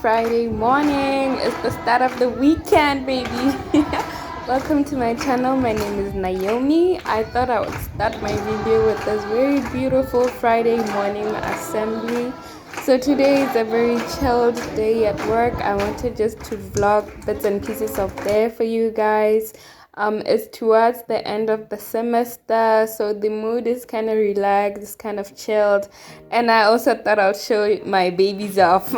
Friday morning. It's the start of the weekend, baby. Welcome to my channel. My name is Naomi. I thought I would start my video with this very beautiful Friday morning assembly. So today is a very chilled day at work. I wanted just to vlog bits and pieces of there for you guys. It's towards the end of the semester, so the mood is kind of relaxed, kind of chilled, and I also thought I'll show my babies off.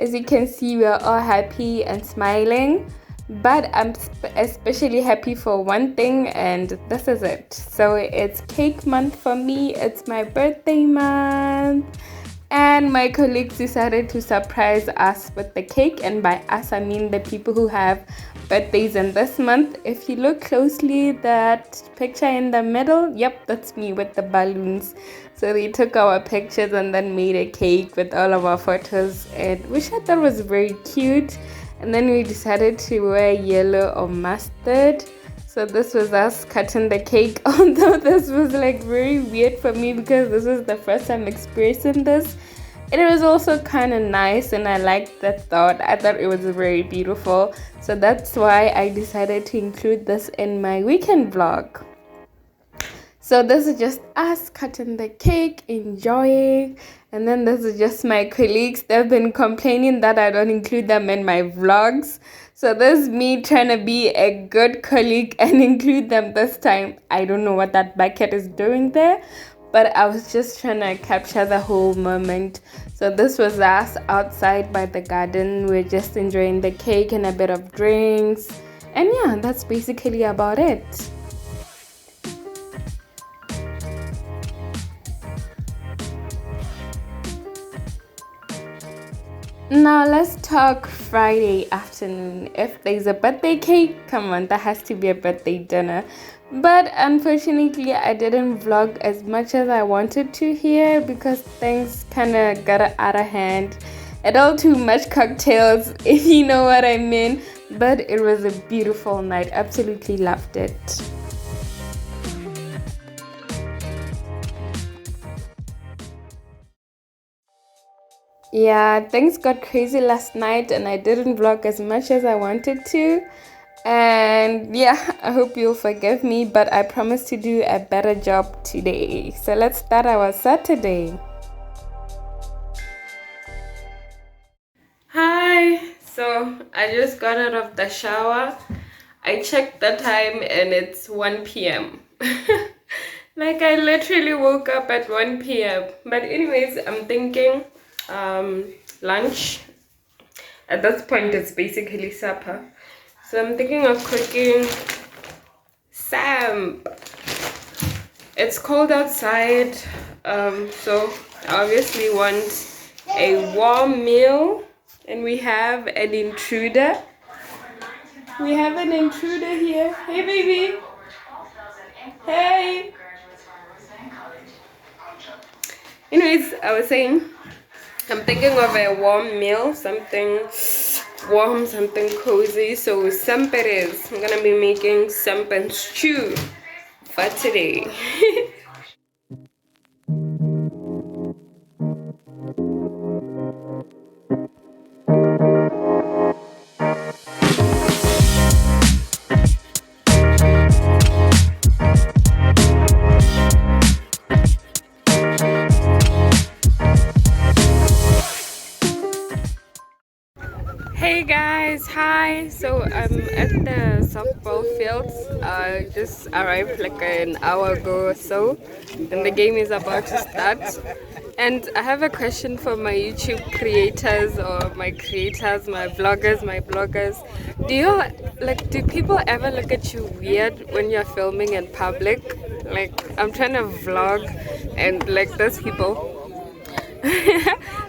As you can see, we are all happy and smiling, but I'm especially happy for one thing, and this is it. So it's cake month for me. It's my birthday month, and my colleagues decided to surprise us with the cake, and by us I mean the people who have birthdays in this month. If you look closely, that picture in the middle, yep, that's me with the balloons. So they took our pictures and then made a cake with all of our photos, and which I thought was very cute. And then we decided to wear yellow or mustard. So this was us cutting the cake, although this was like very weird for me because this is the first time experiencing this. It was also kind of nice, and I liked that thought. I thought it was very beautiful. So that's why I decided to include this in my weekend vlog. So this is just us cutting the cake, enjoying. And then this is just my colleagues. They've been complaining that I don't include them in my vlogs. So this is me trying to be a good colleague and include them this time. I don't know what that bucket is doing there, but I was just trying to capture the whole moment. So this was us outside by the garden. We're just enjoying the cake and a bit of drinks. And yeah, that's basically about it. Now let's talk Friday afternoon. If there's a birthday cake, come on, that has to be a birthday dinner. But unfortunately, I didn't vlog as much as I wanted to here because things kind of got out of hand. And all too much cocktails, if you know what I mean. But it was a beautiful night. Absolutely loved it. Yeah, things got crazy last night and I didn't vlog as much as I wanted to. And yeah, I hope you'll forgive me, but I promise to do a better job today. So let's start our Saturday. Hi, so I just got out of the shower. I checked the time and it's 1 p.m. Like I literally woke up at 1 p.m. But anyways, I'm thinking lunch. At this point it's basically supper. So I'm thinking of cooking samp. It's cold outside, so I obviously want a warm meal, and we have an intruder. We have an intruder here. Hey baby. Hey. Anyways, I was saying I'm thinking of a warm meal, something warm, something cozy. So samp it is. I'm gonna be making samp and stew for today. Hey guys, hi. So I'm at the softball fields. I just arrived like an hour ago or so, and the game is about to start. And I have a question for my YouTube creators or my creators, my bloggers. Do people ever look at you weird when you're filming in public? Like I'm trying to vlog and like those people.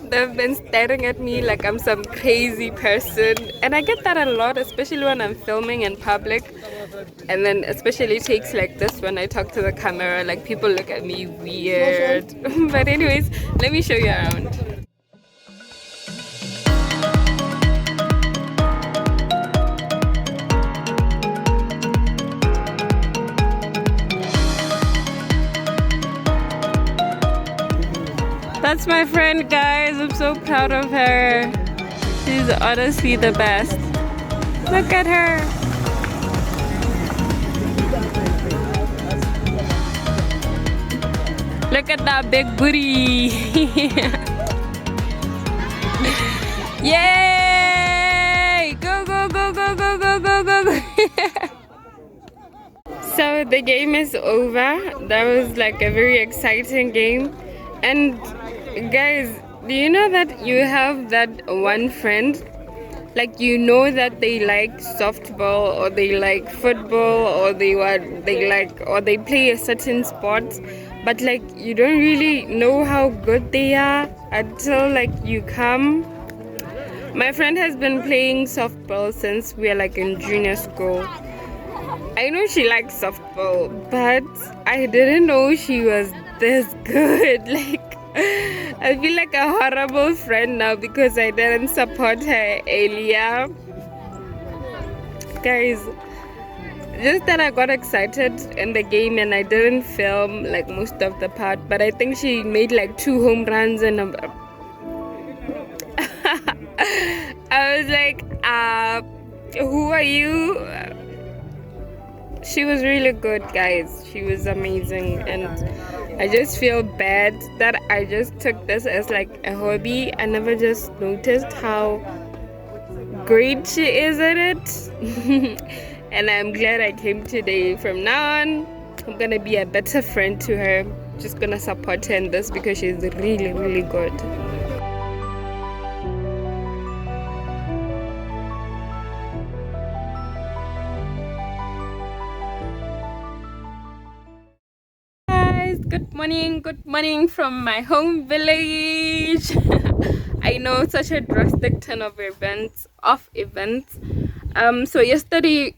They've been staring at me like I'm some crazy person, and I get that a lot, especially when I'm filming in public, and then especially takes like this when I talk to the camera, like people look at me weird. But anyways, let me show you around. That's my friend, guys. I'm so proud of her. She's honestly the best. Look at her. Look at that big booty. Yay! Go, go, go, go, go, go, go, go, go. So the game is over. That was like a very exciting game. And guys, do you know that you have that one friend, like you know that they like softball or they like football or they play a certain sport, but like you don't really know how good they are until like you come. My friend has been playing softball since we are like in junior school. I know she likes softball, but I didn't know she was this good. Like, I feel like a horrible friend now because I didn't support her earlier. Guys, just that I got excited in the game and I didn't film like most of the part, but I think she made like 2 home runs and I was like, who are you? She was really good, guys. She was amazing, and I just feel bad that I just took this as like a hobby. I never just noticed how great she is at it. And I'm glad I came today. From now on, I'm gonna be a better friend to her. Just gonna support her in this because she's really, really good. Good morning from my home village. I know, such a drastic turn of events. So yesterday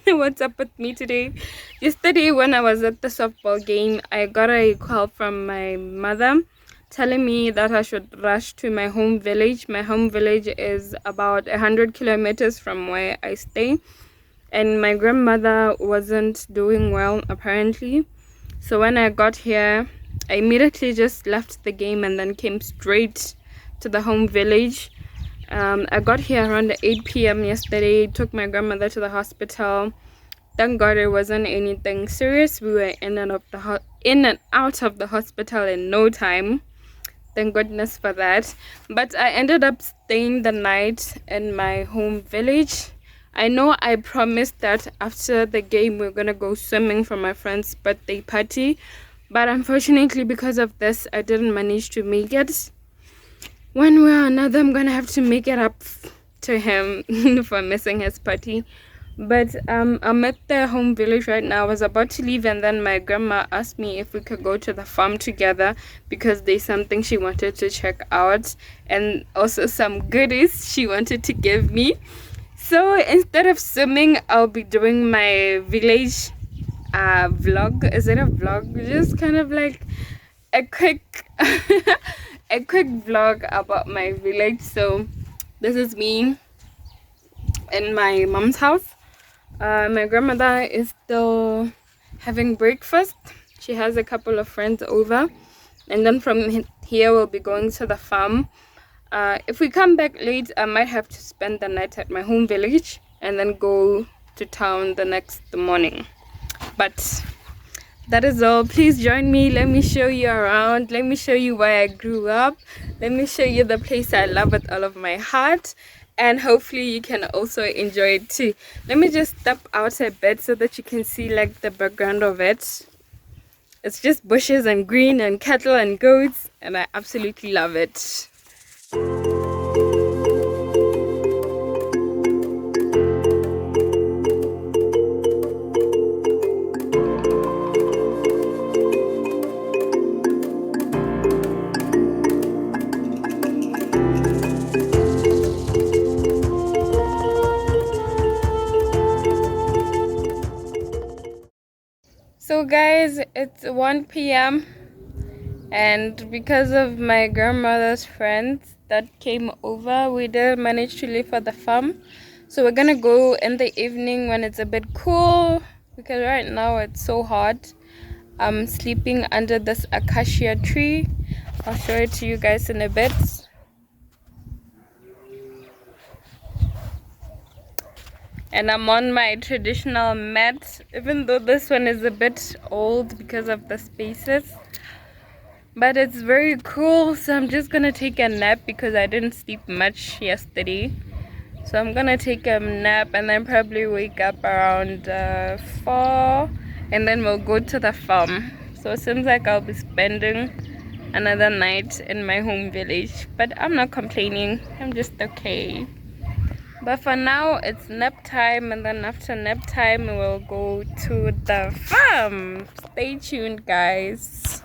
what's up with me today? Yesterday when I was at the softball game, I got a call from my mother telling me that I should rush to my home village. My home village is about 100 kilometers from where I stay, and my grandmother wasn't doing well apparently. So when I got here, I immediately just left the game and then came straight to the home village. I got here around 8 p.m. yesterday, took my grandmother to the hospital. Thank God it wasn't anything serious. We were in and out of the hospital in no time. Thank goodness for that. But I ended up staying the night in my home village. I know I promised that after the game we're gonna go swimming for my friend's birthday party, but unfortunately because of this I didn't manage to make it. One way or another I'm gonna have to make it up to him for missing his party. But I'm at the home village right now. I was about to leave and then my grandma asked me if we could go to the farm together because there's something she wanted to check out and also some goodies she wanted to give me. So instead of swimming, I'll be doing my village vlog. Is it a vlog? Just kind of like a quick a quick vlog about my village. So this is me in my mom's house. My grandmother is still having breakfast. She has a couple of friends over, and then from here we'll be going to the farm. If we come back late, I might have to spend the night at my home village and then go to town the next morning. But that is all. Please join me. Let me show you around. Let me show you where I grew up. Let me show you the place I love with all of my heart. And hopefully you can also enjoy it too. Let me just step out a bit so that you can see like the background of it. It's just bushes and green and cattle and goats, and I absolutely love it. So guys, it's 1 p.m. and because of my grandmother's friends that came over, we didn't manage to leave for the farm. So we're gonna go in the evening when it's a bit cool, because right now it's so hot. I'm sleeping under this acacia tree. I'll show it to you guys in a bit. And I'm on my traditional mat, even though this one is a bit old because of the spaces. But it's very cool, so I'm just gonna take a nap because I didn't sleep much yesterday. So I'm gonna take a nap and then probably wake up around 4, and then we'll go to the farm. So it seems like I'll be spending another night in my home village, but I'm not complaining. I'm just okay. But for now, it's nap time, and then after nap time, we'll go to the farm. Stay tuned, guys.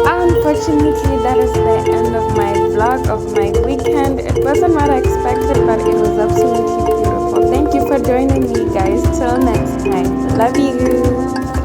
Unfortunately, that is the end of my vlog of my weekend. It wasn't what I expected, but it was absolutely beautiful. Thank you for joining me, guys. Till next time. Love you.